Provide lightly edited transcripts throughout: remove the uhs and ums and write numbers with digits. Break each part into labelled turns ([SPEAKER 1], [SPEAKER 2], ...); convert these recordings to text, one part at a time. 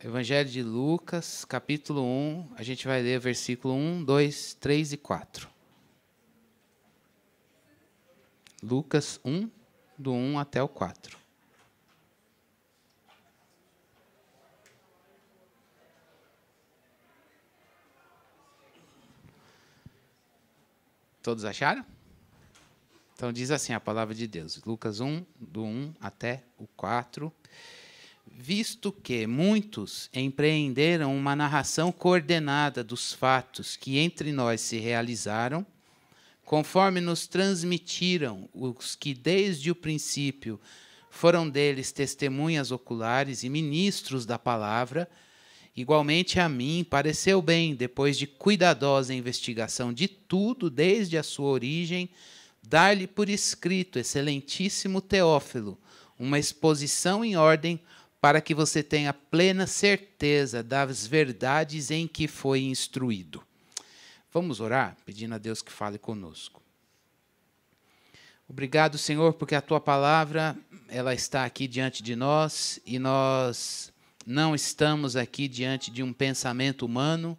[SPEAKER 1] Evangelho de Lucas, capítulo 1, a gente vai ler versículo 1, 2, 3 e 4. Lucas 1, do 1 até o 4. Todos acharam? Então diz assim a palavra de Deus, Lucas 1, do 1 até o 4. Visto que muitos empreenderam uma narração coordenada dos fatos que entre nós se realizaram, conforme nos transmitiram os que desde o princípio foram deles testemunhas oculares e ministros da palavra, igualmente a mim pareceu bem, depois de cuidadosa investigação de tudo desde a sua origem, dar-lhe por escrito, excelentíssimo Teófilo, uma exposição em ordem para que você tenha plena certeza das verdades em que foi instruído. Vamos orar, pedindo a Deus que fale conosco. Obrigado, Senhor, porque a Tua palavra ela está aqui diante de nós e nós não estamos aqui diante de um pensamento humano.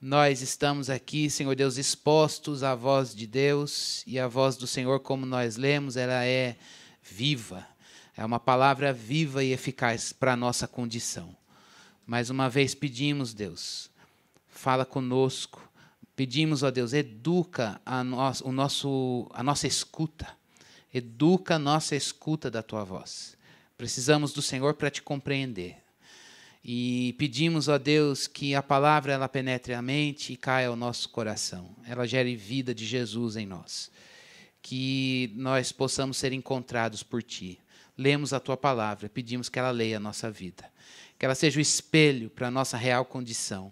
[SPEAKER 1] Nós estamos aqui, Senhor Deus, expostos à voz de Deus e a voz do Senhor, como nós lemos, ela é viva. É uma palavra viva e eficaz para a nossa condição. Mais uma vez pedimos, Deus, fala conosco. Pedimos, ó Deus, educa a nossa escuta. Educa a nossa escuta da Tua voz. Precisamos do Senhor para Te compreender. E pedimos, ó Deus, que a palavra ela penetre a mente e caia ao nosso coração. Ela gere vida de Jesus em nós. Que nós possamos ser encontrados por Ti. Lemos a Tua palavra, pedimos que ela leia a nossa vida. Que ela seja o espelho para a nossa real condição.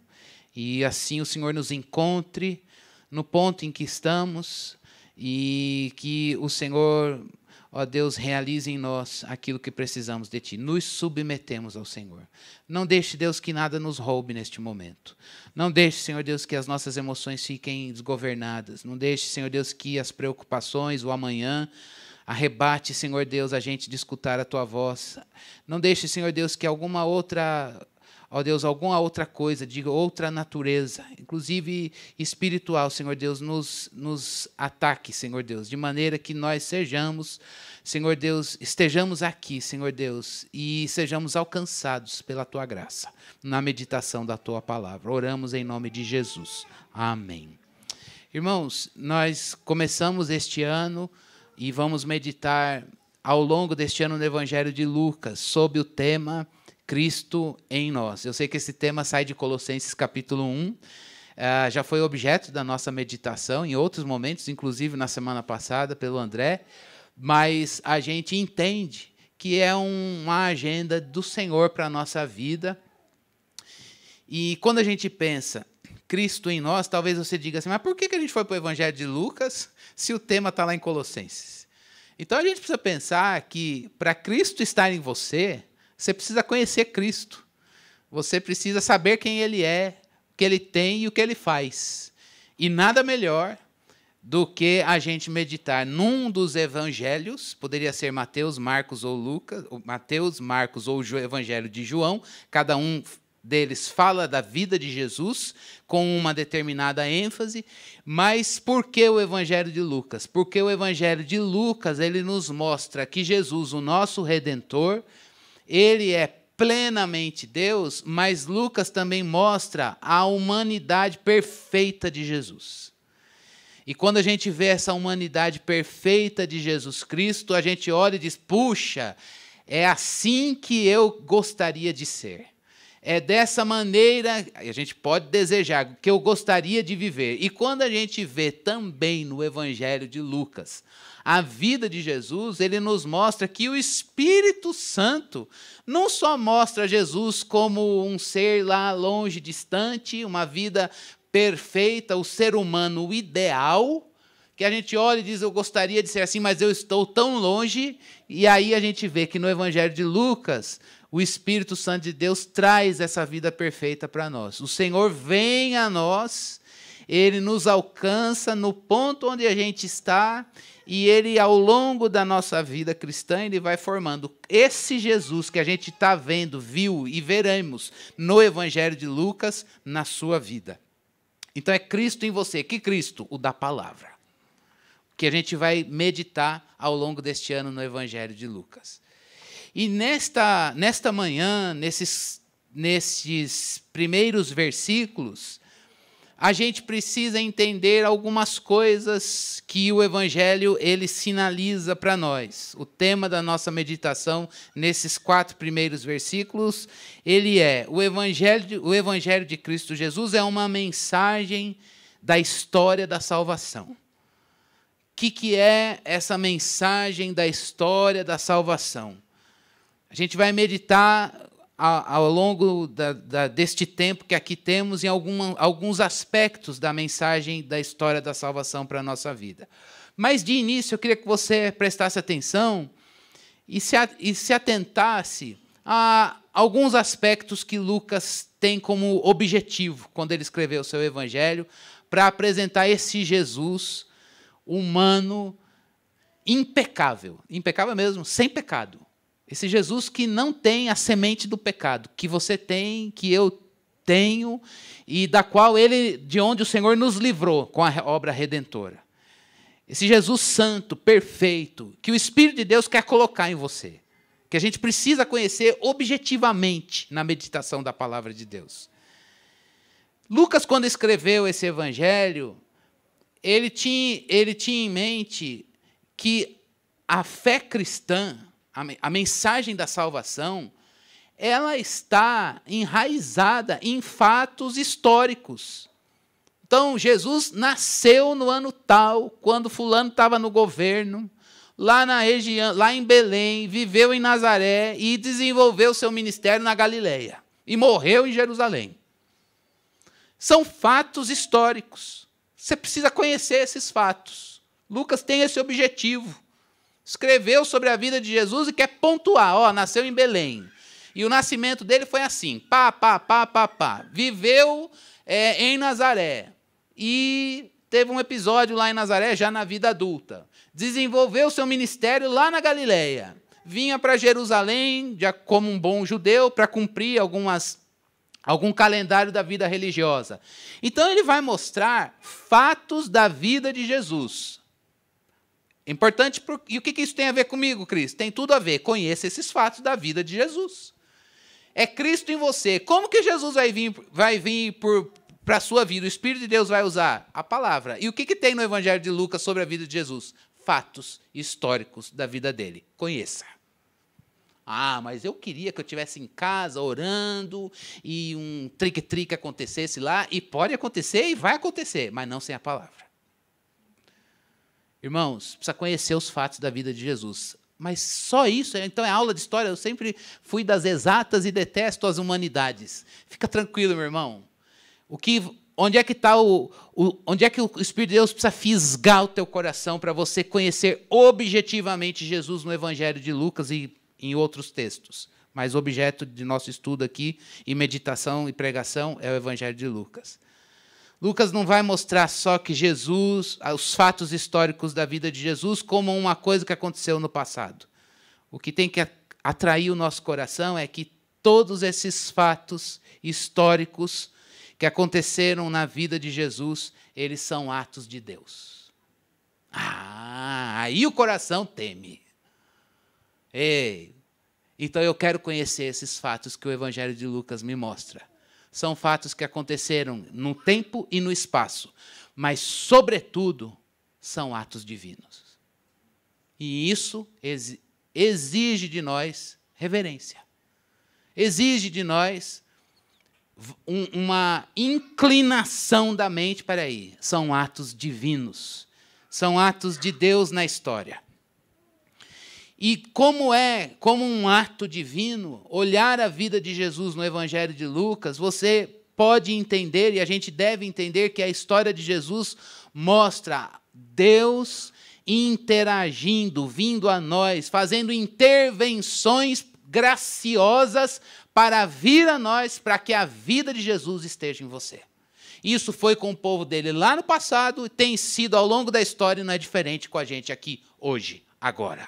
[SPEAKER 1] E assim o Senhor nos encontre no ponto em que estamos e que o Senhor, ó Deus, realize em nós aquilo que precisamos de Ti. Nos submetemos ao Senhor. Não deixe, Deus, que nada nos roube neste momento. Não deixe, Senhor Deus, que as nossas emoções fiquem desgovernadas. Não deixe, Senhor Deus, que as preocupações, o amanhã, arrebate, Senhor Deus, a gente de escutar a Tua voz. Não deixe, Senhor Deus, que alguma outra coisa, diga outra natureza, inclusive espiritual, Senhor Deus, nos ataque, Senhor Deus, de maneira que nós sejamos, Senhor Deus, estejamos aqui, Senhor Deus, e sejamos alcançados pela Tua graça, na meditação da Tua palavra. Oramos em nome de Jesus. Amém. Irmãos, nós começamos este ano e vamos meditar ao longo deste ano no Evangelho de Lucas, sob o tema Cristo em nós. Eu sei que esse tema sai de Colossenses capítulo 1, já foi objeto da nossa meditação em outros momentos, inclusive na semana passada pelo André, mas a gente entende que é uma agenda do Senhor para a nossa vida. E quando a gente pensa Cristo em nós, talvez você diga assim, mas por que a gente foi para o Evangelho de Lucas se o tema está lá em Colossenses? Então a gente precisa pensar que para Cristo estar em você, você precisa conhecer Cristo. Você precisa saber quem Ele é, o que Ele tem e o que Ele faz. E nada melhor do que a gente meditar num dos evangelhos, poderia ser Mateus, Marcos ou Lucas, Mateus, Marcos ou o Evangelho de João, cada um deles fala da vida de Jesus com uma determinada ênfase, mas por que o Evangelho de Lucas? Porque o Evangelho de Lucas ele nos mostra que Jesus, o nosso Redentor, Ele é plenamente Deus, mas Lucas também mostra a humanidade perfeita de Jesus. E quando a gente vê essa humanidade perfeita de Jesus Cristo, a gente olha e diz, puxa, é assim que eu gostaria de ser. É dessa maneira, a gente pode desejar, que eu gostaria de viver. E quando a gente vê também no Evangelho de Lucas a vida de Jesus, ele nos mostra que o Espírito Santo não só mostra Jesus como um ser lá longe, distante, uma vida perfeita, o ser humano ideal, que a gente olha e diz, eu gostaria de ser assim, mas eu estou tão longe. E aí a gente vê que no Evangelho de Lucas, o Espírito Santo de Deus traz essa vida perfeita para nós. O Senhor vem a nós, ele nos alcança no ponto onde a gente está, e ele, ao longo da nossa vida cristã, ele vai formando esse Jesus que a gente está vendo, viu e veremos no Evangelho de Lucas, na sua vida. Então é Cristo em você. Que Cristo? O da palavra. Que a gente vai meditar ao longo deste ano no Evangelho de Lucas. E nesta manhã, nesses primeiros versículos, a gente precisa entender algumas coisas que o Evangelho ele sinaliza para nós. O tema da nossa meditação nesses 4 primeiros versículos, ele é o Evangelho de Cristo Jesus é uma mensagem da história da salvação. O que é essa mensagem da história da salvação? A gente vai meditar ao longo deste tempo que aqui temos em alguns aspectos da mensagem da história da salvação para a nossa vida. Mas, de início, eu queria que você prestasse atenção e se atentasse a alguns aspectos que Lucas tem como objetivo quando ele escreveu o seu evangelho, para apresentar esse Jesus humano impecável mesmo, sem pecado. Esse Jesus que não tem a semente do pecado, que você tem, que eu tenho, e de onde o Senhor nos livrou com a obra redentora. Esse Jesus santo, perfeito, que o Espírito de Deus quer colocar em você, que a gente precisa conhecer objetivamente na meditação da palavra de Deus. Lucas, quando escreveu esse evangelho, ele tinha em mente que a fé cristã, a mensagem da salvação, ela está enraizada em fatos históricos. Então, Jesus nasceu no ano tal, quando fulano estava no governo, lá na região, lá em Belém, viveu em Nazaré e desenvolveu seu ministério na Galileia. E morreu em Jerusalém. São fatos históricos. Você precisa conhecer esses fatos. Lucas tem esse objetivo. Escreveu sobre a vida de Jesus e quer pontuar. Nasceu em Belém. E o nascimento dele foi assim. Viveu em Nazaré. E teve um episódio lá em Nazaré, já na vida adulta. Desenvolveu seu ministério lá na Galileia. Vinha para Jerusalém, já como um bom judeu, para cumprir algum calendário da vida religiosa. Então, ele vai mostrar fatos da vida de Jesus. Importante, e o que isso tem a ver comigo, Cristo? Tem tudo a ver. Conheça esses fatos da vida de Jesus. É Cristo em você. Como que Jesus vai vir para a sua vida? O Espírito de Deus vai usar a palavra. E o que tem no Evangelho de Lucas sobre a vida de Jesus? Fatos históricos da vida dele. Conheça. Mas eu queria que eu estivesse em casa orando e um trique-trique acontecesse lá. E pode acontecer e vai acontecer, mas não sem a palavra. Irmãos, precisa conhecer os fatos da vida de Jesus. Mas só isso? Então é aula de história? Eu sempre fui das exatas e detesto as humanidades. Fica tranquilo, meu irmão. Onde é que o Espírito de Deus precisa fisgar o teu coração para você conhecer objetivamente Jesus no Evangelho de Lucas e em outros textos? Mas o objeto de nosso estudo aqui, e meditação e pregação, é o Evangelho de Lucas. Lucas não vai mostrar só que Jesus, os fatos históricos da vida de Jesus, como uma coisa que aconteceu no passado. O que tem que atrair o nosso coração é que todos esses fatos históricos que aconteceram na vida de Jesus, eles são atos de Deus. Aí o coração teme. Então eu quero conhecer esses fatos que o Evangelho de Lucas me mostra. São fatos que aconteceram no tempo e no espaço, mas, sobretudo, são atos divinos. E isso exige de nós reverência. Exige de nós uma inclinação da mente. São atos divinos. São atos de Deus na história. E como um ato divino, olhar a vida de Jesus no Evangelho de Lucas, você pode entender, e a gente deve entender, que a história de Jesus mostra Deus interagindo, vindo a nós, fazendo intervenções graciosas para vir a nós, para que a vida de Jesus esteja em você. Isso foi com o povo dele lá no passado e tem sido ao longo da história e não é diferente com a gente aqui hoje, agora.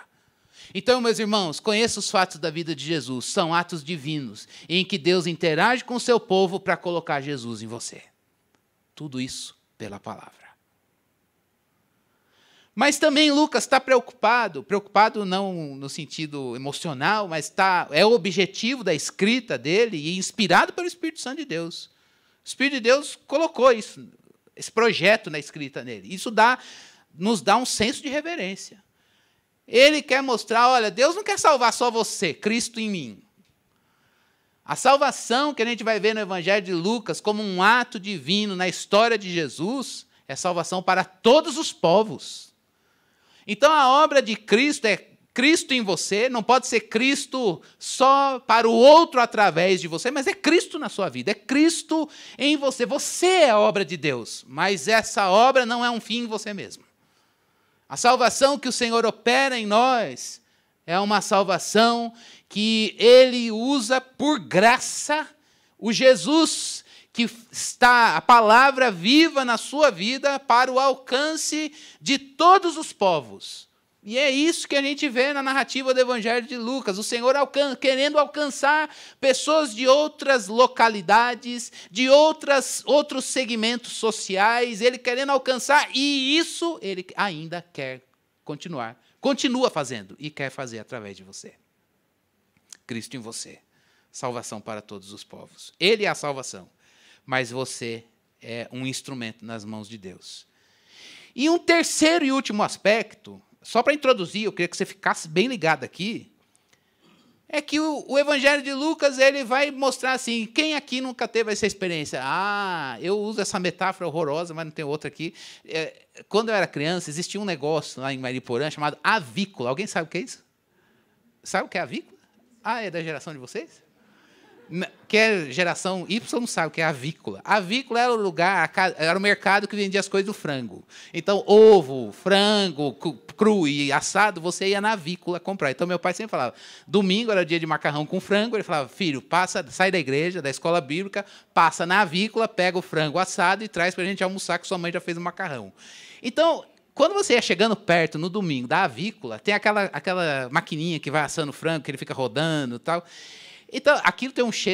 [SPEAKER 1] Então, meus irmãos, conheça os fatos da vida de Jesus. São atos divinos em que Deus interage com o seu povo para colocar Jesus em você. Tudo isso pela palavra. Mas também Lucas está preocupado não no sentido emocional, mas é o objetivo da escrita dele e inspirado pelo Espírito Santo de Deus. O Espírito de Deus colocou isso, esse projeto na escrita nele. Isso nos dá um senso de reverência. Ele quer mostrar, olha, Deus não quer salvar só você, Cristo em mim. A salvação que a gente vai ver no Evangelho de Lucas como um ato divino na história de Jesus é salvação para todos os povos. Então, a obra de Cristo é Cristo em você, não pode ser Cristo só para o outro através de você, mas é Cristo na sua vida, é Cristo em você. Você é a obra de Deus, mas essa obra não é um fim em você mesmo. A salvação que o Senhor opera em nós é uma salvação que Ele usa por graça, o Jesus que está a palavra viva na sua vida para o alcance de todos os povos. E é isso que a gente vê na narrativa do Evangelho de Lucas, o Senhor querendo alcançar pessoas de outras localidades, de outros segmentos sociais, Ele querendo alcançar, e isso Ele ainda quer continua fazendo, e quer fazer através de você. Cristo em você, salvação para todos os povos. Ele é a salvação. Mas você é um instrumento nas mãos de Deus. E um terceiro e último aspecto, só para introduzir, eu queria que você ficasse bem ligado aqui, é que o Evangelho de Lucas ele vai mostrar assim, quem aqui nunca teve essa experiência? Eu uso essa metáfora horrorosa, mas não tem outra aqui. Quando eu era criança, existia um negócio lá em Mariporã chamado avícola. Alguém sabe o que é isso? Sabe o que é avícola? É da geração de vocês? Que é geração Y, não sabe o que é avícola. Avícola era o lugar, era o mercado que vendia as coisas do frango. Então, ovo, frango, cru e assado, você ia na avícola comprar. Então, meu pai sempre falava, domingo era dia de macarrão com frango, ele falava, filho, sai da igreja, da escola bíblica, passa na avícola, pega o frango assado e traz para a gente almoçar, que sua mãe já fez o macarrão. Então, quando você ia chegando perto, no domingo, da avícola, tem aquela maquininha que vai assando frango, que ele fica rodando e tal. Então, aquilo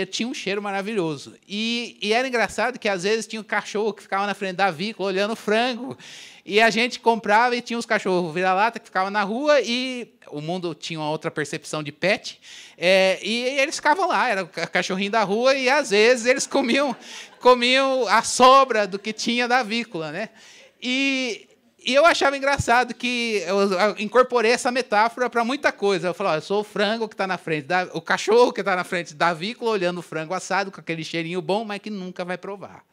[SPEAKER 1] tinha um cheiro maravilhoso. E era engraçado que, às vezes, tinha um cachorro que ficava na frente da avícola olhando o frango. E a gente comprava e tinha os cachorros vira-lata que ficavam na rua e o mundo tinha uma outra percepção de pet. E eles ficavam lá, era o cachorrinho da rua e, às vezes, eles comiam a sobra do que tinha da avícola, né? E eu achava engraçado que eu incorporei essa metáfora para muita coisa. Eu falava, eu sou o frango que está na frente, o cachorro que está na frente da avícola, olhando o frango assado com aquele cheirinho bom, mas que nunca vai provar.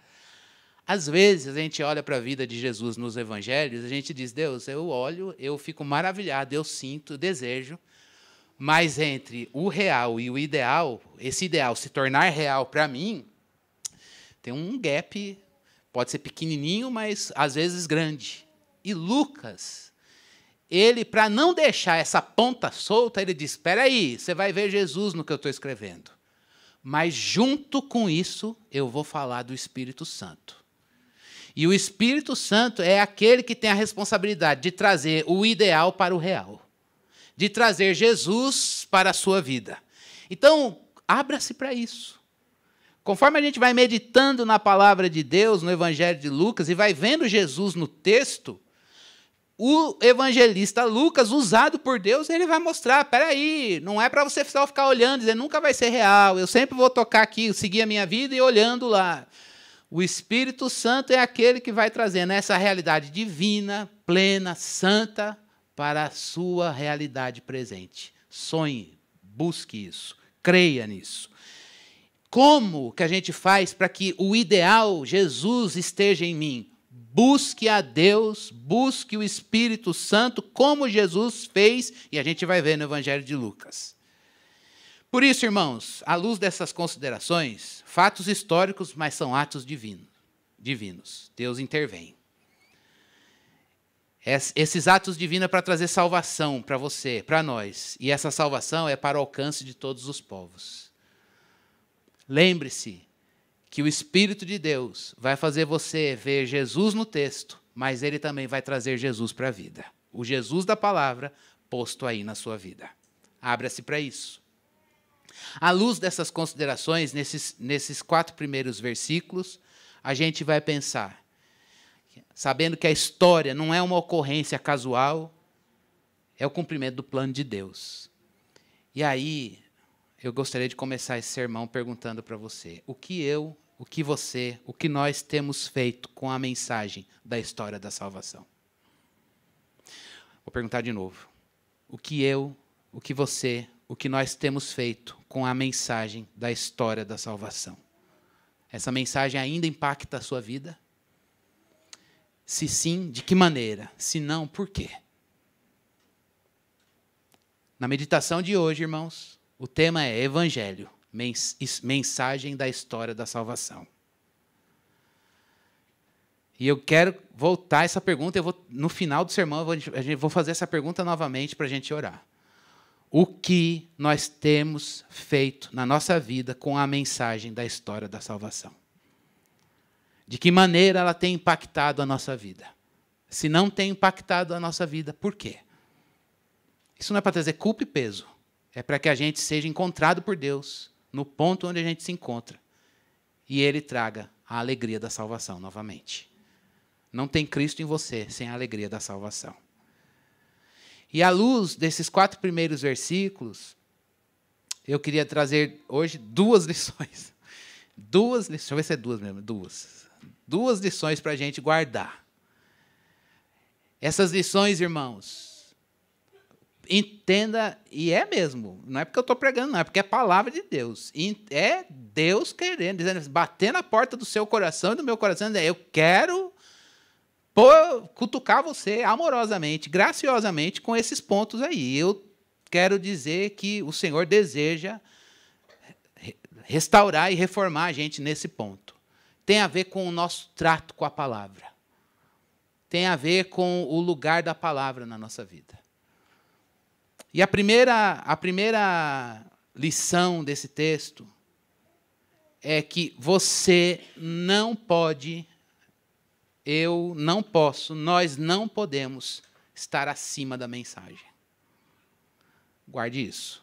[SPEAKER 1] Às vezes, a gente olha para a vida de Jesus nos evangelhos, a gente diz, Deus, eu olho, eu fico maravilhado, eu sinto, desejo, mas entre o real e o ideal, esse ideal se tornar real para mim, tem um gap, pode ser pequenininho, mas às vezes grande. E Lucas, ele, para não deixar essa ponta solta, ele diz, espera aí, você vai ver Jesus no que eu estou escrevendo. Mas, junto com isso, eu vou falar do Espírito Santo. E o Espírito Santo é aquele que tem a responsabilidade de trazer o ideal para o real. De trazer Jesus para a sua vida. Então, abra-se para isso. Conforme a gente vai meditando na palavra de Deus, no Evangelho de Lucas, e vai vendo Jesus no texto, o evangelista Lucas, usado por Deus, ele vai mostrar, espera aí, não é para você só ficar olhando, dizer, nunca vai ser real, eu sempre vou tocar aqui, seguir a minha vida e olhando lá. O Espírito Santo é aquele que vai trazendo essa realidade divina, plena, santa, para a sua realidade presente. Sonhe, busque isso, creia nisso. Como que a gente faz para que o ideal, Jesus, esteja em mim? Busque a Deus, busque o Espírito Santo, como Jesus fez, e a gente vai ver no Evangelho de Lucas. Por isso, irmãos, à luz dessas considerações, fatos históricos, mas são atos divinos. Deus intervém. Esses atos divinos é para trazer salvação para você, para nós, e essa salvação é para o alcance de todos os povos. Lembre-se que o Espírito de Deus vai fazer você ver Jesus no texto, mas ele também vai trazer Jesus para a vida. O Jesus da palavra posto aí na sua vida. Abra-se para isso. À luz dessas considerações, nesses 4 primeiros versículos, a gente vai pensar, sabendo que a história não é uma ocorrência casual, é o cumprimento do plano de Deus. E aí, eu gostaria de começar esse sermão perguntando para você, o que você, o que nós temos feito com a mensagem da história da salvação? Vou perguntar de novo. O que você, o que nós temos feito com a mensagem da história da salvação? Essa mensagem ainda impacta a sua vida? Se sim, de que maneira? Se não, por quê? Na meditação de hoje, irmãos, o tema é Evangelho, mensagem da história da salvação. E eu quero voltar essa pergunta, no final do sermão, eu vou fazer essa pergunta novamente para a gente orar. O que nós temos feito na nossa vida com a mensagem da história da salvação? De que maneira ela tem impactado a nossa vida? Se não tem impactado a nossa vida, por quê? Isso não é para trazer culpa e peso. É para que a gente seja encontrado por Deus no ponto onde a gente se encontra. E Ele traga a alegria da salvação novamente. Não tem Cristo em você sem a alegria da salvação. E à luz desses 4 primeiros versículos, eu queria trazer hoje 2 lições. Deixa eu ver se é 2 mesmo. 2 lições para a gente guardar. Essas lições, irmãos, entenda, e é mesmo, não é porque eu estou pregando, não, é porque é a palavra de Deus. É Deus querendo, dizendo, bater na porta do seu coração e do meu coração, dizendo, eu quero cutucar você amorosamente, graciosamente, com esses pontos aí. Eu quero dizer que o Senhor deseja restaurar e reformar a gente nesse ponto. Tem a ver com o nosso trato com a palavra. Tem a ver com o lugar da palavra na nossa vida. E a primeira lição desse texto é que você não pode, eu não posso, nós não podemos estar acima da mensagem. Guarde isso.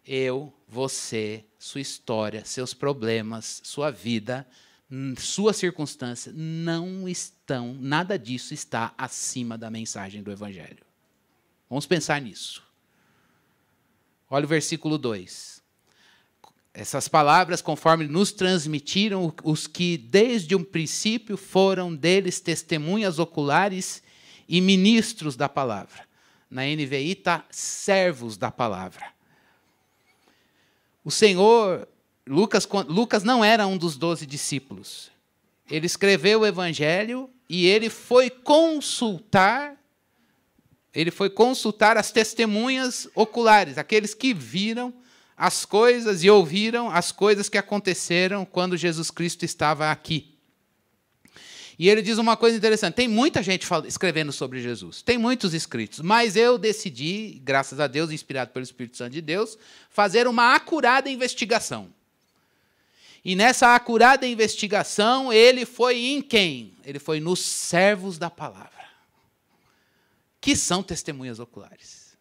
[SPEAKER 1] Eu, você, sua história, seus problemas, sua vida, sua circunstância, nada disso está acima da mensagem do Evangelho. Vamos pensar nisso. Olha o versículo 2. Essas palavras, conforme nos transmitiram os que desde um princípio foram deles testemunhas oculares e ministros da palavra. Na NVI está servos da palavra. O Senhor, Lucas não era um dos 12 discípulos. Ele escreveu o Evangelho e ele foi consultar as testemunhas oculares, aqueles que viram as coisas e ouviram as coisas que aconteceram quando Jesus Cristo estava aqui. E ele diz uma coisa interessante, tem muita gente escrevendo sobre Jesus, tem muitos escritos, mas eu decidi, graças a Deus, inspirado pelo Espírito Santo de Deus, fazer uma acurada investigação. E nessa acurada investigação, ele foi em quem? Ele foi nos servos da palavra, que são testemunhas oculares.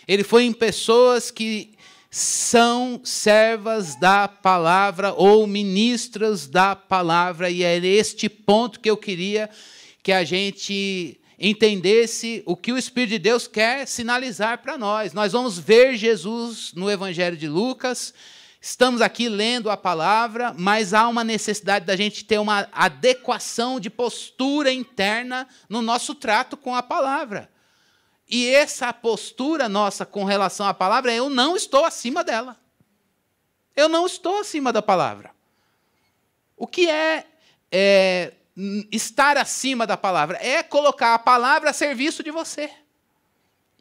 [SPEAKER 1] Ele foi em pessoas que são servas da palavra ou ministras da palavra, e é este ponto que eu queria que a gente entendesse o que o Espírito de Deus quer sinalizar para nós. Nós vamos ver Jesus no Evangelho de Lucas, estamos aqui lendo a palavra, mas há uma necessidade da gente ter uma adequação de postura interna no nosso trato com a palavra. E essa postura nossa com relação à palavra, eu não estou acima dela. Eu não estou acima da palavra. O que é estar acima da palavra? É colocar a palavra a serviço de você.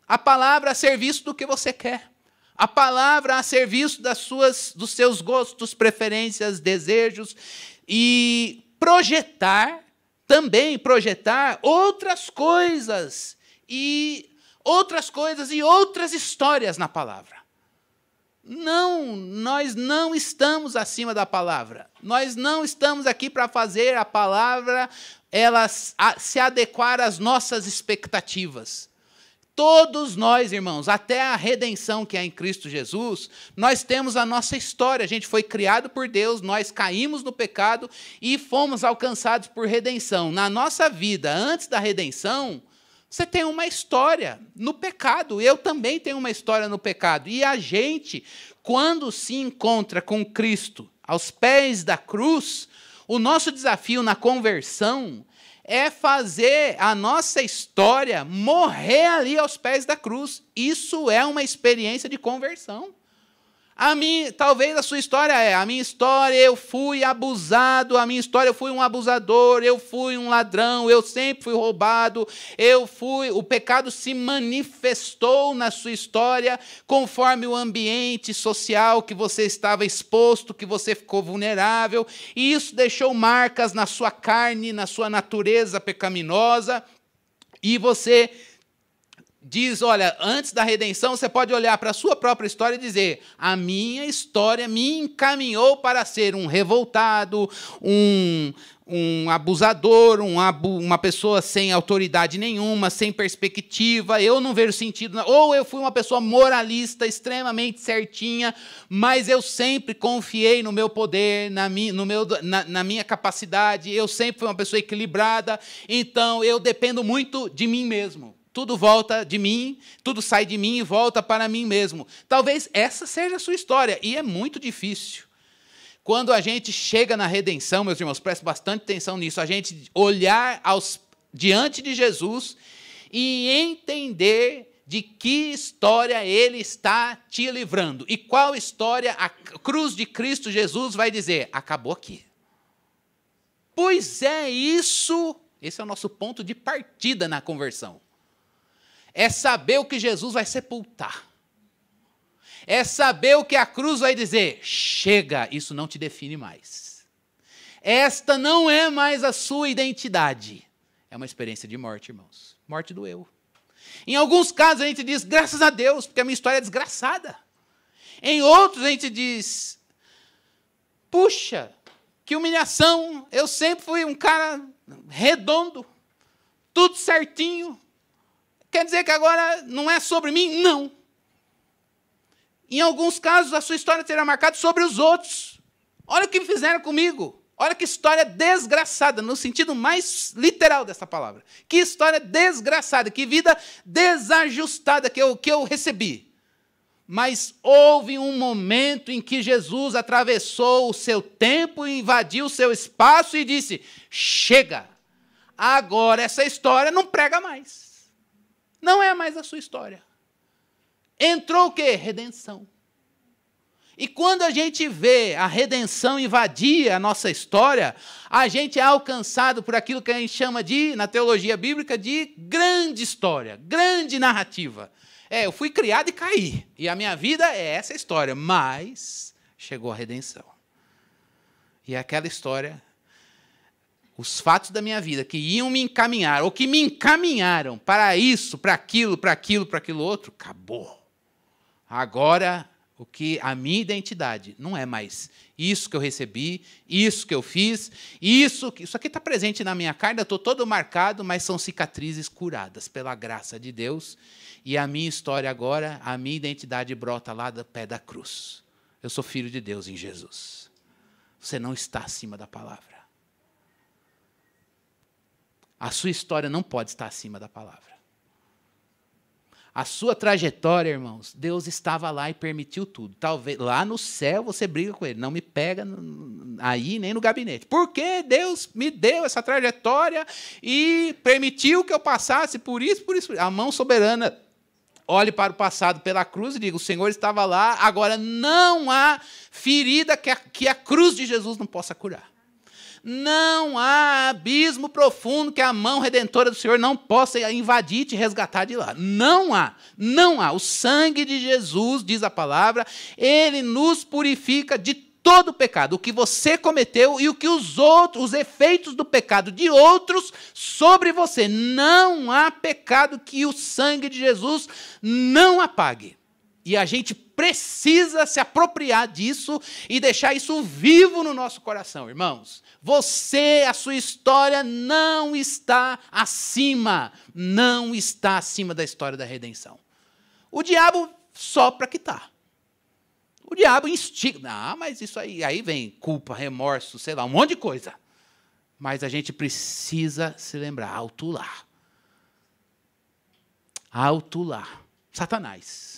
[SPEAKER 1] A palavra a serviço do que você quer. A palavra a serviço dos seus gostos, preferências, desejos. E também projetar outras coisas e outras histórias na palavra. Não, nós não estamos acima da palavra. Nós não estamos aqui para fazer a palavra se adequar às nossas expectativas. Todos nós, irmãos, até a redenção que é em Cristo Jesus, nós temos a nossa história. A gente foi criado por Deus, nós caímos no pecado e fomos alcançados por redenção. Na nossa vida, antes da redenção, você tem uma história no pecado. Eu também tenho uma história no pecado. E a gente, quando se encontra com Cristo aos pés da cruz, o nosso desafio na conversão é fazer a nossa história morrer ali aos pés da cruz. Isso é uma experiência de conversão. Talvez a sua história a minha história eu fui abusado, a minha história eu fui um abusador, eu fui um ladrão, eu sempre fui roubado, o pecado se manifestou na sua história conforme o ambiente social que você estava exposto, que você ficou vulnerável, e isso deixou marcas na sua carne, na sua natureza pecaminosa, e você diz, olha, antes da redenção, você pode olhar para a sua própria história e dizer, a minha história me encaminhou para ser um revoltado, um abusador, uma pessoa sem autoridade nenhuma, sem perspectiva, eu não vejo sentido, ou eu fui uma pessoa moralista, extremamente certinha, mas eu sempre confiei no meu poder, na minha capacidade, eu sempre fui uma pessoa equilibrada, então eu dependo muito de mim mesmo. Tudo volta de mim, tudo sai de mim e volta para mim mesmo. Talvez essa seja a sua história, e é muito difícil. Quando a gente chega na redenção, meus irmãos, preste bastante atenção nisso, a gente olhar diante de Jesus e entender de que história Ele está te livrando. E qual história a cruz de Cristo Jesus vai dizer? Acabou aqui. Pois é isso, esse é o nosso ponto de partida na conversão. É saber o que Jesus vai sepultar. É saber o que a cruz vai dizer. Chega, isso não te define mais. Esta não é mais a sua identidade. É uma experiência de morte, irmãos. Morte do eu. Em alguns casos a gente diz, graças a Deus, porque a minha história é desgraçada. Em outros a gente diz, puxa, que humilhação. Eu sempre fui um cara redondo, tudo certinho. Quer dizer que agora não é sobre mim? Não. Em alguns casos, a sua história será marcada sobre os outros. Olha o que fizeram comigo. Olha que história desgraçada, no sentido mais literal dessa palavra. Que história desgraçada, que vida desajustada que eu recebi. Mas houve um momento em que Jesus atravessou o seu tempo, invadiu o seu espaço e disse, chega, agora essa história não prega mais. Não é mais a sua história. Entrou o quê? Redenção. E quando a gente vê a redenção invadir a nossa história, a gente é alcançado por aquilo que a gente chama na teologia bíblica, de grande história, grande narrativa. Eu fui criado e caí, e a minha vida é essa história, mas chegou a redenção. E aquela história, os fatos da minha vida que iam me encaminhar, ou que me encaminharam para isso, para aquilo outro, acabou. Agora, a minha identidade não é mais isso que eu recebi, isso que eu fiz, isso aqui está presente na minha carne, eu estou todo marcado, mas são cicatrizes curadas pela graça de Deus, e a minha história agora, a minha identidade brota lá do pé da cruz. Eu sou filho de Deus em Jesus. Você não está acima da palavra. A sua história não pode estar acima da palavra. A sua trajetória, irmãos, Deus estava lá e permitiu tudo. Talvez lá no céu você briga com Ele. Não me pega aí nem no gabinete. Porque Deus me deu essa trajetória e permitiu que eu passasse por isso. A mão soberana olhe para o passado pela cruz e diga, o Senhor estava lá, agora não há ferida que a cruz de Jesus não possa curar. Não há abismo profundo que a mão redentora do Senhor não possa invadir e te resgatar de lá. Não há. O sangue de Jesus, diz a palavra, ele nos purifica de todo o pecado. O que você cometeu e o que os efeitos do pecado de outros sobre você. Não há pecado que o sangue de Jesus não apague. E a gente precisa se apropriar disso e deixar isso vivo no nosso coração, irmãos. Você, a sua história não está acima da história da redenção. O diabo sopra que está. O diabo instiga. Ah, mas isso aí vem culpa, remorso, sei lá, um monte de coisa. Mas a gente precisa se lembrar, alto lá. Alto lá. Satanás.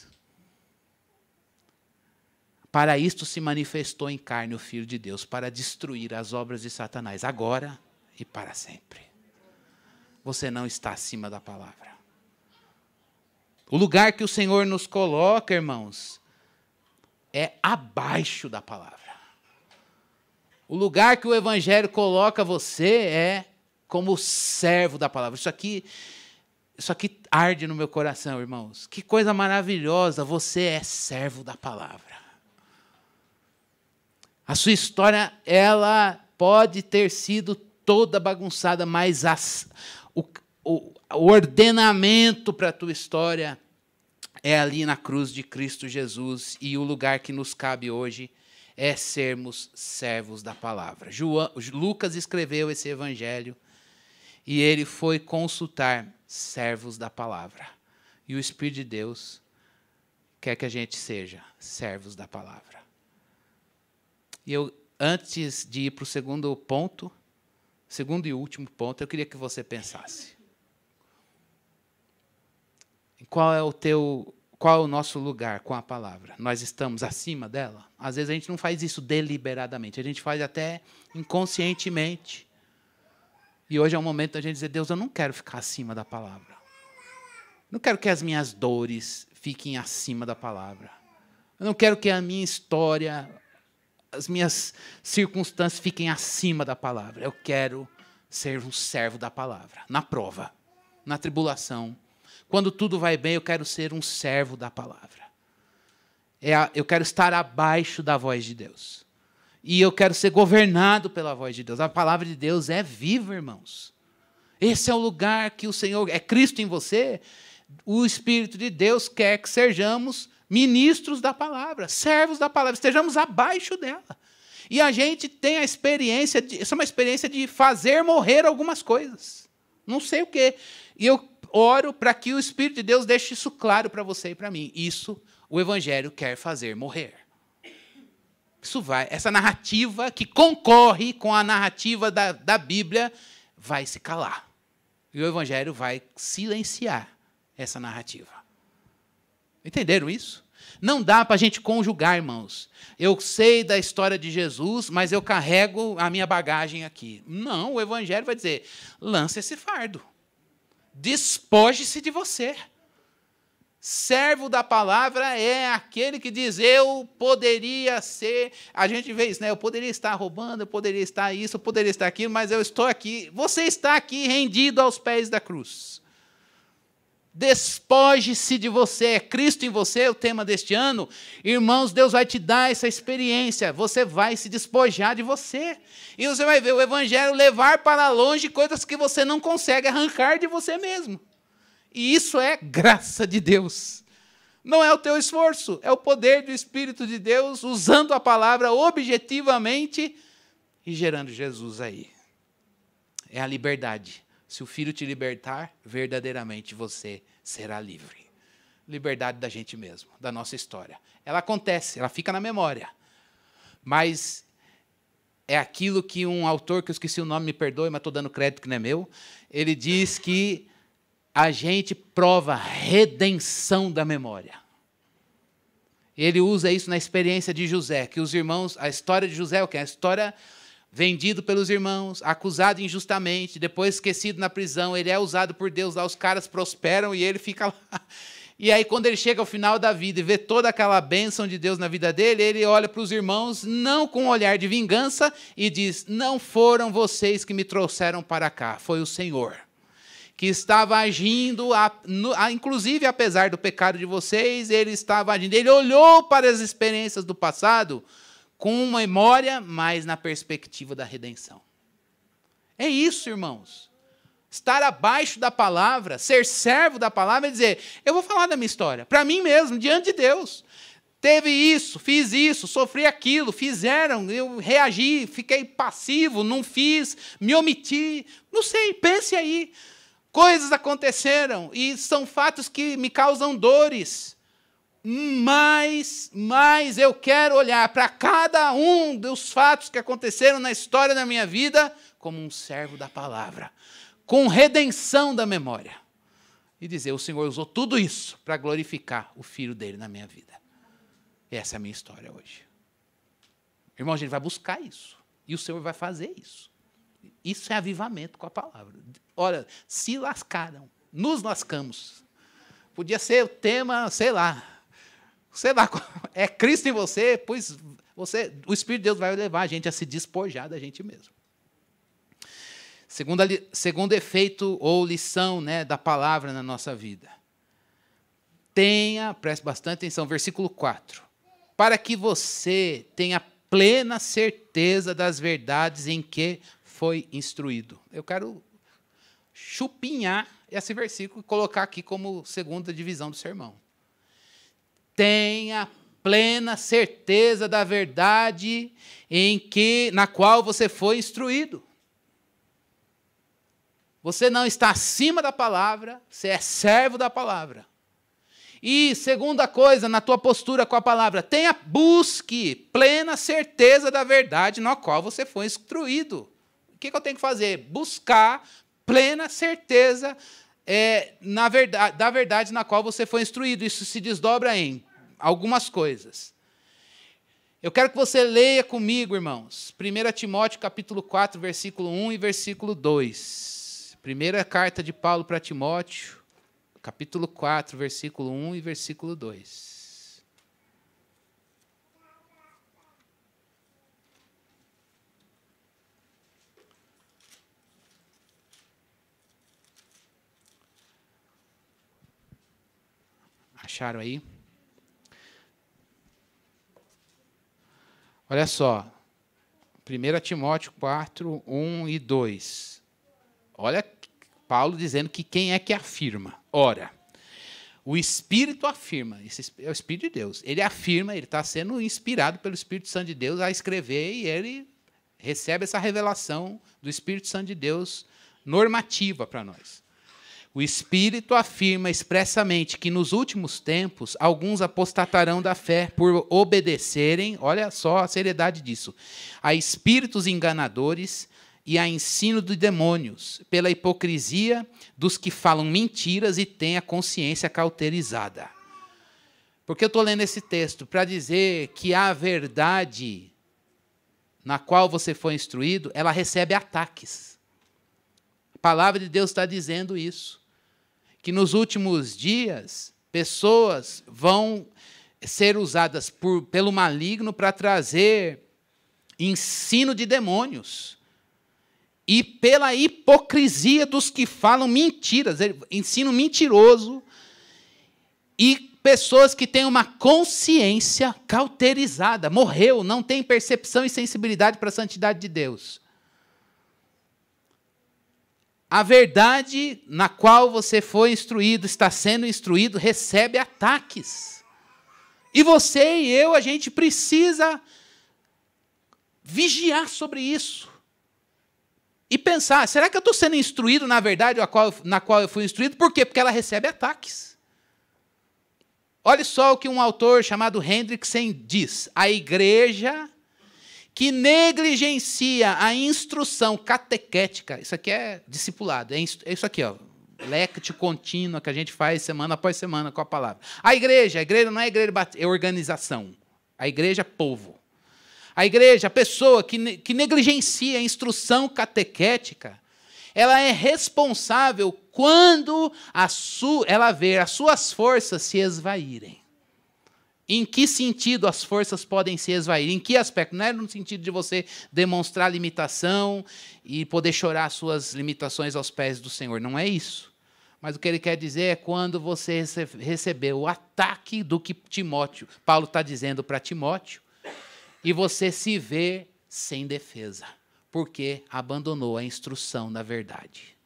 [SPEAKER 1] Para isto se manifestou em carne o Filho de Deus, para destruir as obras de Satanás, agora e para sempre. Você não está acima da palavra. O lugar que o Senhor nos coloca, irmãos, é abaixo da palavra. O lugar que o Evangelho coloca você é como servo da palavra. Isso aqui arde no meu coração, irmãos. Que coisa maravilhosa, você é servo da palavra. A sua história, ela pode ter sido toda bagunçada, mas o ordenamento para a tua história é ali na cruz de Cristo Jesus. E o lugar que nos cabe hoje é sermos servos da palavra. Lucas escreveu esse evangelho e ele foi consultar servos da palavra. E o Espírito de Deus quer que a gente seja servos da palavra. E antes de ir para o segundo e último ponto, eu queria que você pensasse. Qual é o nosso lugar com a palavra? Nós estamos acima dela? Às vezes a gente não faz isso deliberadamente, a gente faz até inconscientemente. E hoje é o momento da gente dizer, Deus, eu não quero ficar acima da palavra. Não quero que as minhas dores fiquem acima da palavra. Eu não quero que a minha história, as minhas circunstâncias fiquem acima da palavra. Eu quero ser um servo da palavra. Na prova, na tribulação. Quando tudo vai bem, eu quero ser um servo da palavra. Eu quero estar abaixo da voz de Deus. E eu quero ser governado pela voz de Deus. A palavra de Deus é viva, irmãos. Esse é o lugar que o Senhor... É Cristo em você. O Espírito de Deus quer que sejamos ministros da palavra, servos da palavra, estejamos abaixo dela. E a gente tem a experiência, isso é uma experiência de fazer morrer algumas coisas. Não sei o quê. E eu oro para que o Espírito de Deus deixe isso claro para você e para mim. Isso o Evangelho quer fazer morrer. Essa narrativa que concorre com a narrativa da Bíblia vai se calar. E o Evangelho vai silenciar essa narrativa. Entenderam isso? Não dá para a gente conjugar, irmãos. Eu sei da história de Jesus, mas eu carrego a minha bagagem aqui. Não, o Evangelho vai dizer, lance esse fardo. Despoje-se de você. Servo da palavra é aquele que diz, eu poderia ser... A gente vê isso, né? Eu poderia estar roubando, eu poderia estar isso, eu poderia estar aquilo, mas eu estou aqui. Você está aqui rendido aos pés da cruz. Despoje-se de você, é Cristo em você, o tema deste ano. Irmãos, Deus vai te dar essa experiência, você vai se despojar de você. E você vai ver o Evangelho levar para longe coisas que você não consegue arrancar de você mesmo. E isso é graça de Deus. Não é o teu esforço, é o poder do Espírito de Deus usando a palavra objetivamente e gerando Jesus aí. É a liberdade. Se o Filho te libertar, verdadeiramente você será livre. Liberdade da gente mesmo, da nossa história. Ela acontece, ela fica na memória. Mas é aquilo que um autor, que eu esqueci o nome, me perdoe, mas estou dando crédito que não é meu, ele diz que a gente prova a redenção da memória. Ele usa isso na experiência de José, que os irmãos, a história de José é o quê? A história... vendido pelos irmãos, acusado injustamente, depois esquecido na prisão, ele é usado por Deus lá, os caras prosperam e ele fica lá. E aí, quando ele chega ao final da vida e vê toda aquela bênção de Deus na vida dele, ele olha para os irmãos, não com um olhar de vingança, e diz, não foram vocês que me trouxeram para cá, foi o Senhor, que estava agindo, inclusive apesar do pecado de vocês, ele estava agindo. Ele olhou para as experiências do passado, com memória, mas na perspectiva da redenção. É isso, irmãos. Estar abaixo da palavra, ser servo da palavra e dizer, eu vou falar da minha história, para mim mesmo, diante de Deus. Teve isso, fiz isso, sofri aquilo, fizeram, eu reagi, fiquei passivo, não fiz, me omiti. Não sei, pense aí. Coisas aconteceram e são fatos que me causam dores. Mas eu quero olhar para cada um dos fatos que aconteceram na história da minha vida como um servo da palavra, com redenção da memória. E dizer, o Senhor usou tudo isso para glorificar o Filho dele na minha vida. Essa é a minha história hoje. Irmão, a gente vai buscar isso. E o Senhor vai fazer isso. Isso é avivamento com a palavra. Olha, se lascaram, nos lascamos. Podia ser o tema, sei lá, é Cristo em você, pois o Espírito de Deus vai levar a gente a se despojar da gente mesmo. Segundo efeito ou lição, né, da palavra na nossa vida. Preste bastante atenção, versículo 4. Para que você tenha plena certeza das verdades em que foi instruído. Eu quero chupinhar esse versículo e colocar aqui como segunda divisão do sermão. Tenha plena certeza da verdade na qual você foi instruído. Você não está acima da palavra, você é servo da palavra. E, segunda coisa, na tua postura com a palavra, busque plena certeza da verdade na qual você foi instruído. O que eu tenho que fazer? Buscar plena certeza da verdade na qual você foi instruído. Isso se desdobra em algumas coisas. Eu quero que você leia comigo, irmãos, 1 Timóteo capítulo 4, versículo 1 e versículo 2. Primeira carta de Paulo para Timóteo, capítulo 4, versículo 1 e versículo 2. Acharam aí? Olha só. 1 Timóteo 4, 1 e 2. Olha Paulo dizendo que quem é que afirma? Ora, o Espírito afirma, esse é o Espírito de Deus, ele afirma, ele está sendo inspirado pelo Espírito Santo de Deus a escrever e ele recebe essa revelação do Espírito Santo de Deus normativa para nós. O Espírito afirma expressamente que nos últimos tempos alguns apostatarão da fé por obedecerem, olha só a seriedade disso, a espíritos enganadores e a ensino de demônios, pela hipocrisia dos que falam mentiras e têm a consciência cauterizada. Porque eu estou lendo esse texto para dizer que a verdade na qual você foi instruído, ela recebe ataques. A palavra de Deus está dizendo isso. Que nos últimos dias, pessoas vão ser usadas pelo maligno para trazer ensino de demônios. E pela hipocrisia dos que falam mentiras, ensino mentiroso, e pessoas que têm uma consciência cauterizada, morreu, não tem percepção e sensibilidade para a santidade de Deus. A verdade na qual você foi instruído, está sendo instruído, recebe ataques. E você e eu, a gente precisa vigiar sobre isso. E pensar, será que eu estou sendo instruído na verdade na qual eu fui instruído? Por quê? Porque ela recebe ataques. Olha só o que um autor chamado Hendrickson diz. A igreja que negligencia a instrução catequética, isso aqui é discipulado, é isso aqui, ó, lectio contínua que a gente faz semana após semana com a palavra. A igreja não é igreja, é organização. A igreja é povo. A igreja, a pessoa que negligencia a instrução catequética, ela é responsável quando ela vê as suas forças se esvaírem. Em que sentido as forças podem se esvair? Em que aspecto? Não é no sentido de você demonstrar limitação e poder chorar as suas limitações aos pés do Senhor. Não é isso. Mas o que ele quer dizer é quando você recebeu o ataque do que Paulo está dizendo para Timóteo, e você se vê sem defesa, porque abandonou a instrução da verdade.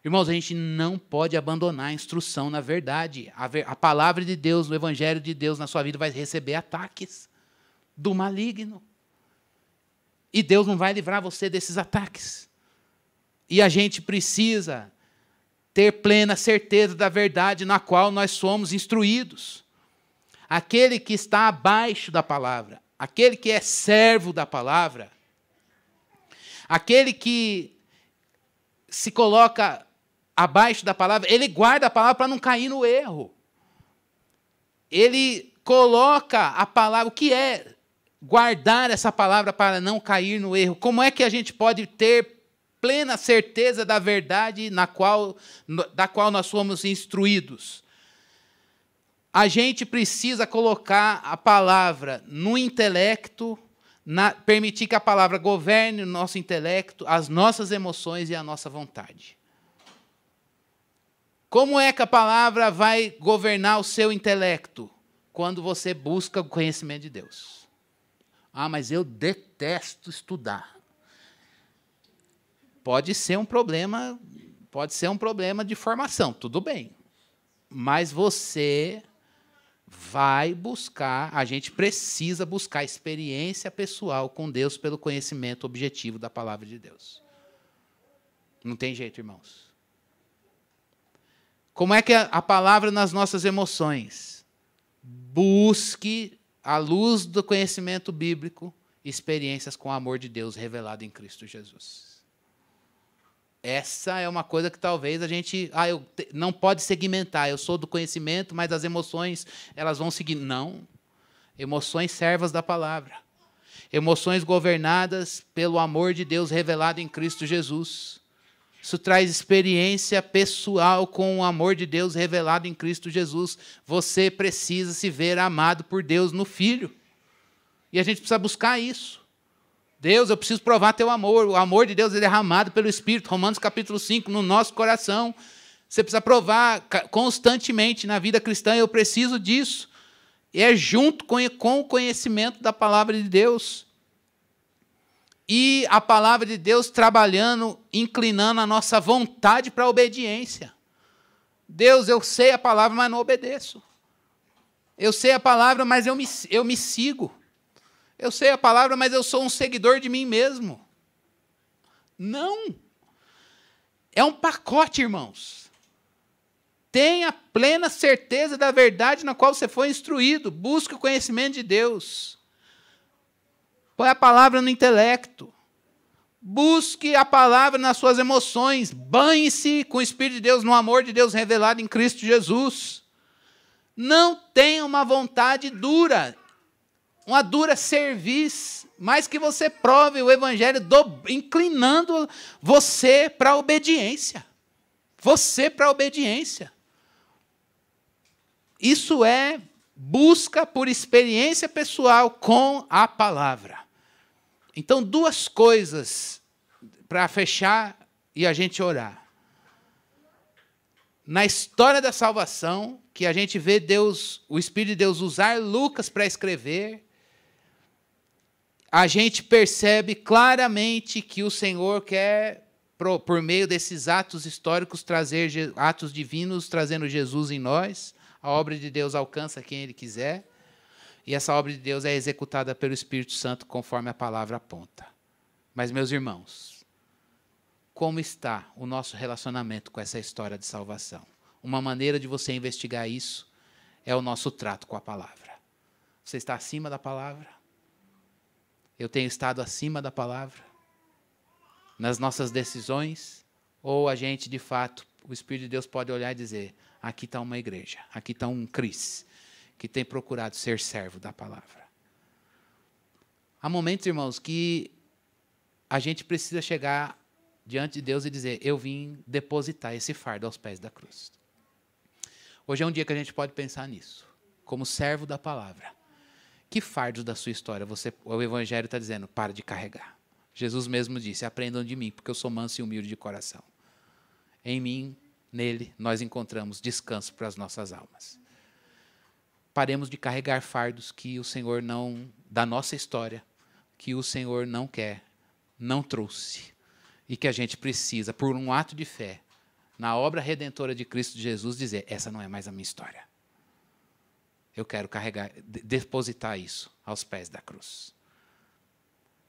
[SPEAKER 1] Irmãos, a gente não pode abandonar a instrução na verdade. A palavra de Deus, o evangelho de Deus na sua vida vai receber ataques do maligno. E Deus não vai livrar você desses ataques. E a gente precisa ter plena certeza da verdade na qual nós somos instruídos. Aquele que está abaixo da palavra, aquele que é servo da palavra, aquele que se coloca abaixo da palavra, ele guarda a palavra para não cair no erro. Ele coloca a palavra, o que é guardar essa palavra para não cair no erro? Como é que a gente pode ter plena certeza da verdade da qual nós somos instruídos? A gente precisa colocar a palavra no intelecto, permitir que a palavra governe o nosso intelecto, as nossas emoções e a nossa vontade. Como é que a palavra vai governar o seu intelecto? Quando você busca o conhecimento de Deus. Ah, mas eu detesto estudar. Pode ser um problema de formação, tudo bem. Mas você vai buscar, a gente precisa buscar experiência pessoal com Deus pelo conhecimento objetivo da palavra de Deus. Não tem jeito, irmãos. Como é que a palavra nas nossas emoções? Busque, à luz do conhecimento bíblico, experiências com o amor de Deus revelado em Cristo Jesus. Essa é uma coisa que talvez a gente... não pode segmentar. Eu sou do conhecimento, mas as emoções elas vão seguir. Não. Emoções servas da palavra. Emoções governadas pelo amor de Deus revelado em Cristo Jesus. Isso traz experiência pessoal com o amor de Deus revelado em Cristo Jesus. Você precisa se ver amado por Deus no Filho. E a gente precisa buscar isso. Deus, eu preciso provar teu amor. O amor de Deus é derramado pelo Espírito. Romanos capítulo 5, no nosso coração. Você precisa provar constantemente na vida cristã. Eu preciso disso. E é junto com o conhecimento da palavra de Deus. E a palavra de Deus trabalhando, inclinando a nossa vontade para a obediência. Deus, eu sei a palavra, mas não obedeço. Eu sei a palavra, mas eu me sigo. Eu sei a palavra, mas eu sou um seguidor de mim mesmo. Não. É um pacote, irmãos. Tenha plena certeza da verdade na qual você foi instruído. Busque o conhecimento de Deus. Põe a palavra no intelecto. Busque a palavra nas suas emoções. Banhe-se com o Espírito de Deus, no amor de Deus revelado em Cristo Jesus. Não tenha uma vontade dura, uma dura cerviz, mas que você prove o Evangelho inclinando você para a obediência. Você para a obediência. Isso é busca por experiência pessoal com a palavra. Então, duas coisas para fechar e a gente orar. Na história da salvação, que a gente vê Deus, o Espírito de Deus usar Lucas para escrever, a gente percebe claramente que o Senhor quer, por meio desses atos históricos, trazer atos divinos, trazendo Jesus em nós. A obra de Deus alcança quem Ele quiser. E essa obra de Deus é executada pelo Espírito Santo, conforme a palavra aponta. Mas, meus irmãos, como está o nosso relacionamento com essa história de salvação? Uma maneira de você investigar isso é o nosso trato com a palavra. Você está acima da palavra? Eu tenho estado acima da palavra? Nas nossas decisões? Ou a gente, de fato, o Espírito de Deus pode olhar e dizer, aqui está uma igreja, aqui está um Cris, que tem procurado ser servo da palavra. Há momentos, irmãos, que a gente precisa chegar diante de Deus e dizer, eu vim depositar esse fardo aos pés da cruz. Hoje é um dia que a gente pode pensar nisso, como servo da palavra. Que fardos da sua história o Evangelho está dizendo, para de carregar. Jesus mesmo disse, aprendam de mim, porque eu sou manso e humilde de coração. Em mim, nele, nós encontramos descanso para as nossas almas. Paremos de carregar fardos que o Senhor não, da nossa história, que o Senhor não quer, não trouxe, e que a gente precisa, por um ato de fé, na obra redentora de Cristo Jesus, dizer, essa não é mais a minha história. Eu quero carregar, depositar isso aos pés da cruz.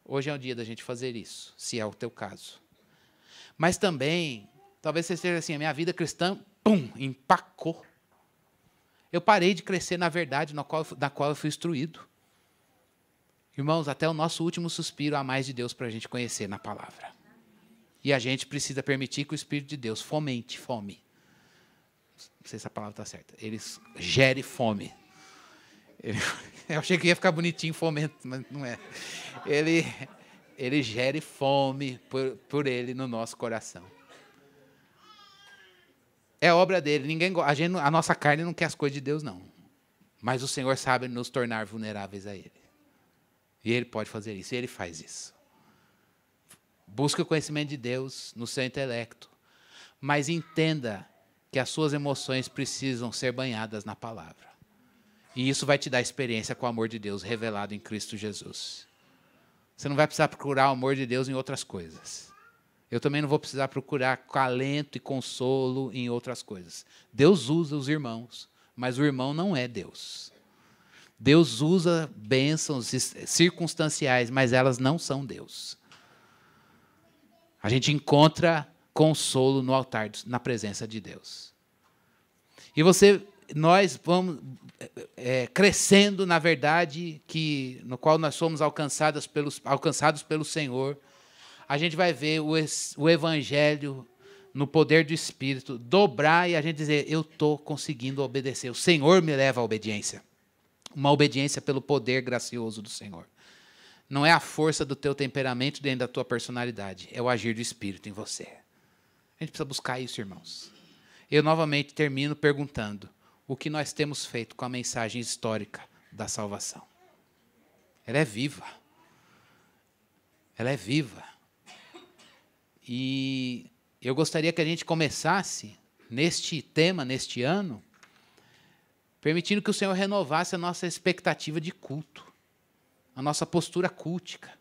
[SPEAKER 1] Hoje é o dia da gente fazer isso, se é o teu caso. Mas também, talvez você esteja assim, a minha vida cristã, empacou. Eu parei de crescer na verdade na qual eu fui instruído. Irmãos, até o nosso último suspiro há mais de Deus para a gente conhecer na palavra. E a gente precisa permitir que o Espírito de Deus fomente fome. Não sei se a palavra está certa. Ele gere fome. Eu achei que ia ficar bonitinho, fomento, mas não é. Ele gere fome por ele no nosso coração. É obra dele. A nossa carne não quer as coisas de Deus, não. Mas o Senhor sabe nos tornar vulneráveis a Ele. E Ele pode fazer isso, e Ele faz isso. Busque o conhecimento de Deus no seu intelecto. Mas entenda que as suas emoções precisam ser banhadas na palavra. E isso vai te dar experiência com o amor de Deus revelado em Cristo Jesus. Você não vai precisar procurar o amor de Deus em outras coisas. Eu também não vou precisar procurar alento e consolo em outras coisas. Deus usa os irmãos, mas o irmão não é Deus. Deus usa bênçãos circunstanciais, mas elas não são Deus. A gente encontra consolo no altar, na presença de Deus. E nós vamos crescendo na verdade no qual nós somos alcançados pelo Senhor. A gente vai ver o Evangelho no poder do Espírito dobrar e a gente dizer, eu estou conseguindo obedecer. O Senhor me leva à obediência. Uma obediência pelo poder gracioso do Senhor. Não é a força do teu temperamento dentro da tua personalidade, é o agir do Espírito em você. A gente precisa buscar isso, irmãos. Eu novamente termino perguntando, o que nós temos feito com a mensagem histórica da salvação? Ela é viva. Ela é viva. E eu gostaria que a gente começasse neste tema, neste ano, permitindo que o Senhor renovasse a nossa expectativa de culto, a nossa postura cultica.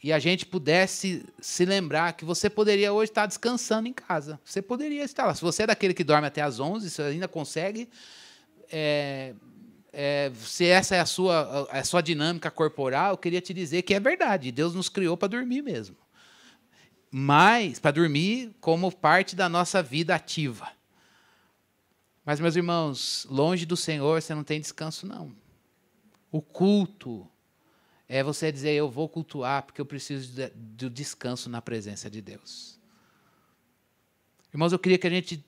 [SPEAKER 1] E a gente pudesse se lembrar que você poderia hoje estar descansando em casa. Você poderia estar lá. Se você é daquele que dorme até às 11, você ainda consegue. Se essa é a sua dinâmica corporal, eu queria te dizer que é verdade. Deus nos criou para dormir mesmo. Mas para dormir como parte da nossa vida ativa. Mas, meus irmãos, longe do Senhor você não tem descanso, não. O culto é você dizer, eu vou cultuar porque eu preciso do descanso na presença de Deus. Irmãos, eu queria que a gente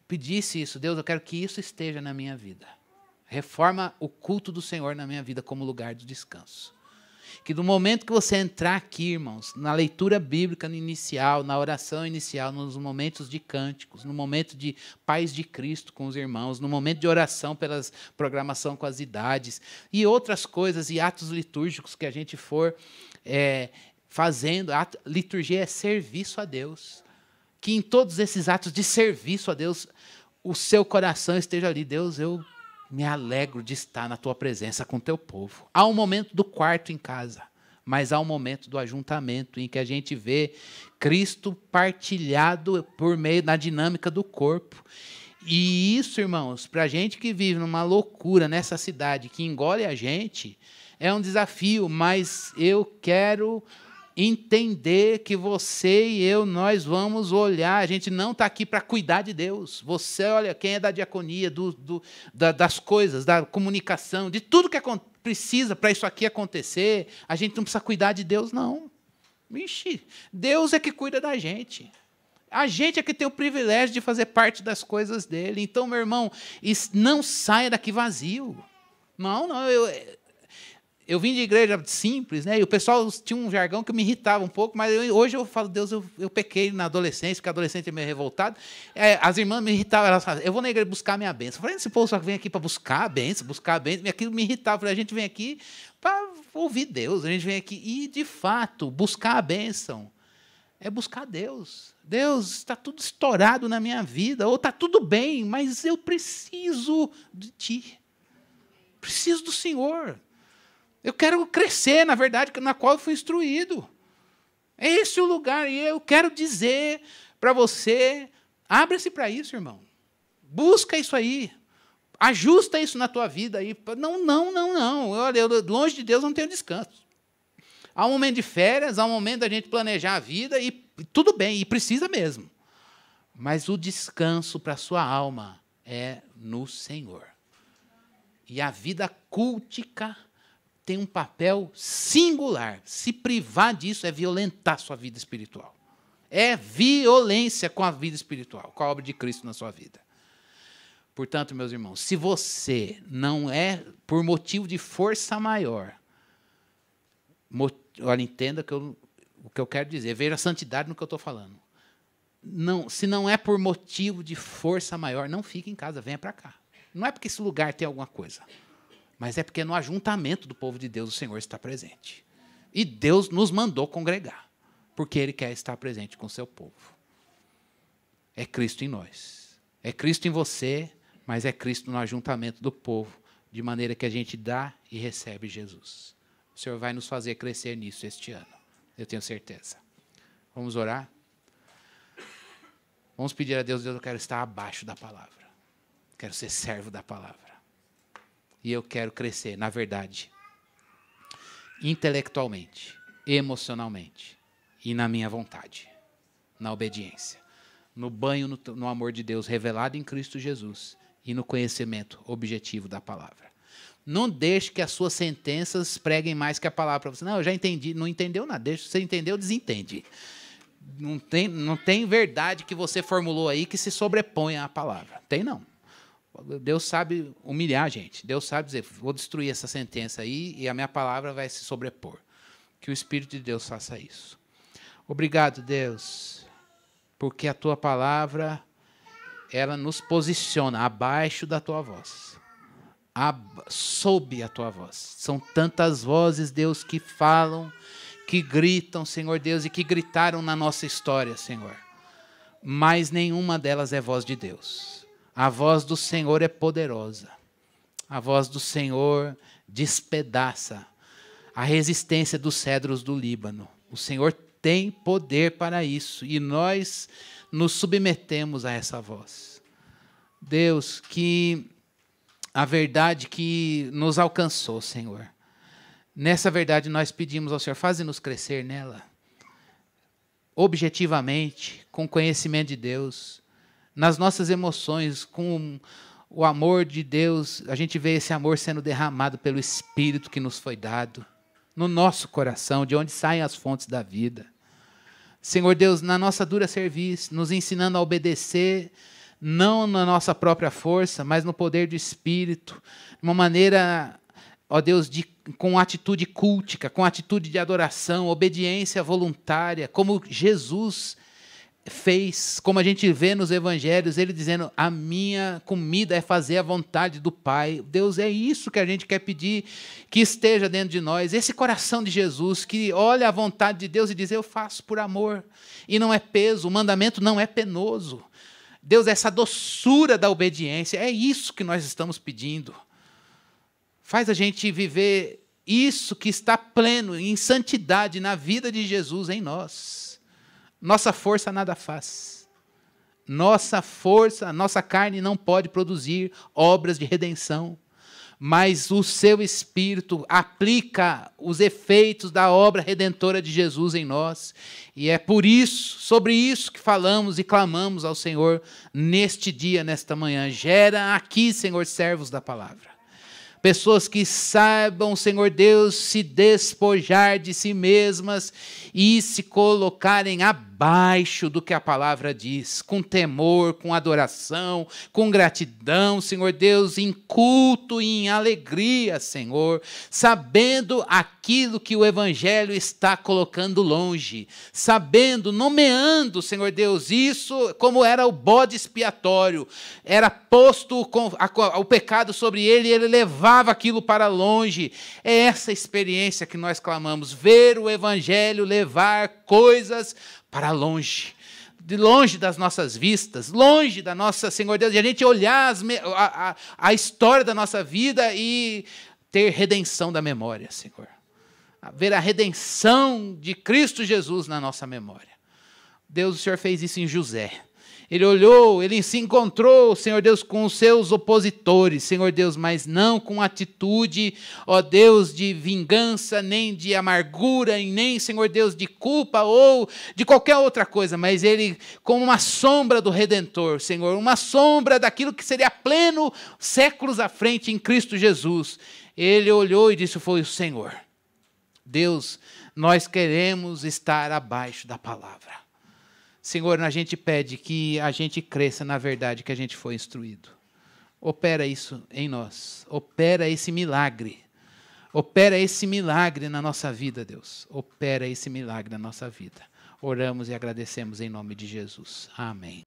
[SPEAKER 1] pedisse isso. Deus, eu quero que isso esteja na minha vida. Reforma o culto do Senhor na minha vida como lugar de descanso. Que do momento que você entrar aqui, irmãos, na leitura bíblica inicial, na oração inicial, nos momentos de cânticos, no momento de paz de Cristo com os irmãos, no momento de oração pela programação com as idades, e outras coisas, e atos litúrgicos que a gente for fazendo. Liturgia é serviço a Deus. Que em todos esses atos de serviço a Deus, o seu coração esteja ali. Deus, eu me alegro de estar na tua presença com o teu povo. Há um momento do quarto em casa, mas há um momento do ajuntamento em que a gente vê Cristo partilhado por meio da dinâmica do corpo. E isso, irmãos, para a gente que vive numa loucura nessa cidade que engole a gente, é um desafio, mas eu quero entender que você e eu, nós vamos olhar, a gente não está aqui para cuidar de Deus. Você olha, quem é da diaconia, das coisas, da comunicação, de tudo que precisa para isso aqui acontecer, a gente não precisa cuidar de Deus, não. Ixi, Deus é que cuida da gente. A gente é que tem o privilégio de fazer parte das coisas dele. Então, meu irmão, não saia daqui vazio. Não, eu vim de igreja simples, né? E o pessoal tinha um jargão que me irritava um pouco, mas hoje eu falo, Deus, eu pequei na adolescência, porque a adolescente é meio revoltada. As irmãs me irritavam, elas falavam, eu vou na igreja buscar a minha bênção. Eu falei, esse povo só vem aqui para buscar a bênção, e aquilo me irritava. Eu falei, a gente vem aqui para ouvir Deus, a gente vem aqui e, de fato, buscar a bênção é buscar Deus. Deus, está tudo estourado na minha vida, ou está tudo bem, mas eu preciso de Ti. Preciso do Senhor. Eu quero crescer, na verdade, na qual eu fui instruído. É esse o lugar. E eu quero dizer para você, abra-se para isso, irmão. Busca isso aí. Ajusta isso na tua vida aí. Não. Olha, longe de Deus não tenho descanso. Há um momento de férias, há um momento da gente planejar a vida e tudo bem, e precisa mesmo. Mas o descanso para a sua alma é no Senhor. E a vida cultica tem um papel singular. Se privar disso é violentar a sua vida espiritual. É violência com a vida espiritual, com a obra de Cristo na sua vida. Portanto, meus irmãos, se você não é, por motivo de força maior, olha, entenda o que eu quero dizer, veja a santidade no que eu estou falando. Não, se não é por motivo de força maior, não fique em casa, venha para cá. Não é porque esse lugar tem alguma coisa, mas é porque no ajuntamento do povo de Deus o Senhor está presente. E Deus nos mandou congregar, porque Ele quer estar presente com o seu povo. É Cristo em nós. É Cristo em você, mas é Cristo no ajuntamento do povo, de maneira que a gente dá e recebe Jesus. O Senhor vai nos fazer crescer nisso este ano, eu tenho certeza. Vamos orar? Vamos pedir a Deus, eu quero estar abaixo da palavra. Quero ser servo da palavra. E eu quero crescer, na verdade, intelectualmente, emocionalmente e na minha vontade, na obediência, no banho, no amor de Deus revelado em Cristo Jesus e no conhecimento objetivo da palavra. Não deixe que as suas sentenças preguem mais que a palavra para você. Não, eu já entendi. Não entendeu nada. Deixa, você entendeu, desentende. Não tem verdade que você formulou aí que se sobreponha à palavra. Tem não. Deus sabe humilhar a gente. Deus sabe dizer, vou destruir essa sentença aí e a minha palavra vai se sobrepor. Que o Espírito de Deus faça isso. Obrigado, Deus, porque a tua palavra, ela nos posiciona abaixo da tua voz. Sob a tua voz. São tantas vozes, Deus, que falam, que gritam, Senhor Deus, e que gritaram na nossa história, Senhor. Mas nenhuma delas é voz de Deus. A voz do Senhor é poderosa. A voz do Senhor despedaça a resistência dos cedros do Líbano. O Senhor tem poder para isso e nós nos submetemos a essa voz. Deus, que a verdade que nos alcançou, Senhor, nessa verdade nós pedimos ao Senhor, faze-nos crescer nela, objetivamente, com conhecimento de Deus, nas nossas emoções, com o amor de Deus, a gente vê esse amor sendo derramado pelo Espírito que nos foi dado, no nosso coração, de onde saem as fontes da vida. Senhor Deus, na nossa dura serviço, nos ensinando a obedecer, não na nossa própria força, mas no poder do Espírito, de uma maneira, ó Deus, com atitude cultica, com atitude de adoração, obediência voluntária, como Jesus fez, como a gente vê nos evangelhos, ele dizendo, a minha comida é fazer a vontade do Pai. Deus, é isso que a gente quer pedir, que esteja dentro de nós, esse coração de Jesus, que olha a vontade de Deus e diz, eu faço por amor, e não é peso, o mandamento não é penoso. Deus, essa doçura da obediência, é isso que nós estamos pedindo. Faz a gente viver isso que está pleno, em santidade, na vida de Jesus em nós. Nossa força nada faz. Nossa força, nossa carne não pode produzir obras de redenção, mas o seu Espírito aplica os efeitos da obra redentora de Jesus em nós. E é por isso, sobre isso que falamos e clamamos ao Senhor neste dia, nesta manhã. Gera aqui, Senhor, servos da palavra. Pessoas que saibam, Senhor Deus, se despojar de si mesmas e se colocarem abaixo do que a palavra diz, com temor, com adoração, com gratidão, Senhor Deus, em culto e em alegria, Senhor, sabendo aquilo que o Evangelho está colocando longe, sabendo, nomeando, Senhor Deus, isso como era o bode expiatório, era posto o pecado sobre ele e ele levava aquilo para longe. É essa experiência que nós clamamos, ver o Evangelho levar coisas para longe, de longe das nossas vistas, longe da nossa, Senhor Deus, e a gente olhar a história da nossa vida e ter redenção da memória, Senhor. Ver a redenção de Cristo Jesus na nossa memória. Deus, o Senhor fez isso em José. Ele olhou, ele se encontrou, Senhor Deus, com os seus opositores, Senhor Deus, mas não com atitude, ó Deus, de vingança, nem de amargura, e nem, Senhor Deus, de culpa ou de qualquer outra coisa, mas ele como uma sombra do Redentor, Senhor, uma sombra daquilo que seria pleno séculos à frente em Cristo Jesus. Ele olhou e disse, foi o Senhor. Deus, nós queremos estar abaixo da palavra. Senhor, a gente pede que a gente cresça na verdade que a gente foi instruído. Opera isso em nós. Opera esse milagre. Opera esse milagre na nossa vida, Deus. Opera esse milagre na nossa vida. Oramos e agradecemos em nome de Jesus. Amém.